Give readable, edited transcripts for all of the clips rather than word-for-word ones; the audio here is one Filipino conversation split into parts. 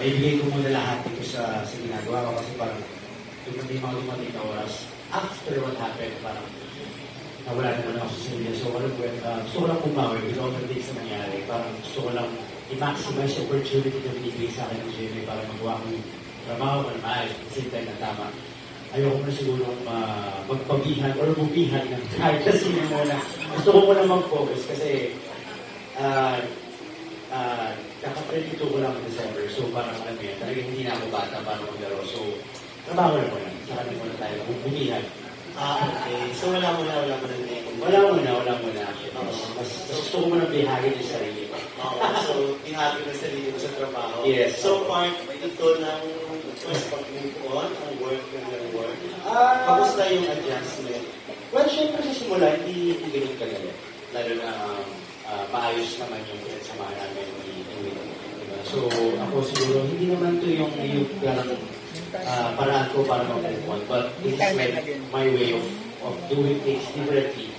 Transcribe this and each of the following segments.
maibigay ko muna lahat dito sa ginagawa ko kasi parang dumating mga dumating na oras after what happened, parang nawala na naman ako sa Sevilla. So, alam ko, gusto ko lang bumawi with all the things na nangyari. Parang gusto ko lang i-maximize the opportunity na binibigay sa akin ng Jimmy para magawa ko yung trabaho ko na maayos at the same time na tama. Ayoko na siguro magpabihan or bubihan ng kahit na sino muna. Gusto ko muna mag-focus kasi kaka-32 ko lang ng December. So, parang alam mo yan, talagang hindi na ako bata para maglaro. So, trabaho na muna. Saka na muna tayo. Bubihan. Okay. So wala mo na. Wala muna. Mas gusto ko muna bihagin yung sarili ko. So, ihagin ang sarili mo sa trabaho. Yes. So, part ito ng first pag-move on, ang work ng work. Kamusta yung adjustment? Well, syempre sa simula, hindi ganun kagalit. Lalo na maayos naman yung pinagsamahan namin ni Will. Diba? So, ako siguro, hindi naman to yung parang paraan ko para mag-move on. But this is my way of doing things differently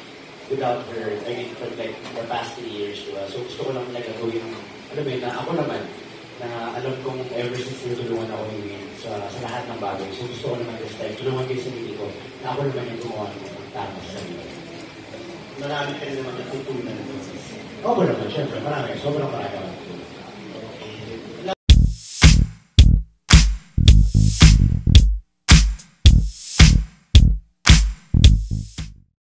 without her. I mean, for like the past 3 years, diba? So, gusto ko lang talaga gawin, alam mo yun, na ako naman, na alam kong ever since tinutulungan ako ni Will sa lahat ng bagay. So, gusto ko naman this time, tulungan ko yung sarili ko, na ako naman yung gumawa ng tama sa sarili ko. Marami ka rin naman natutunan doon. Oo naman, syempre, marami. Sobrang marami.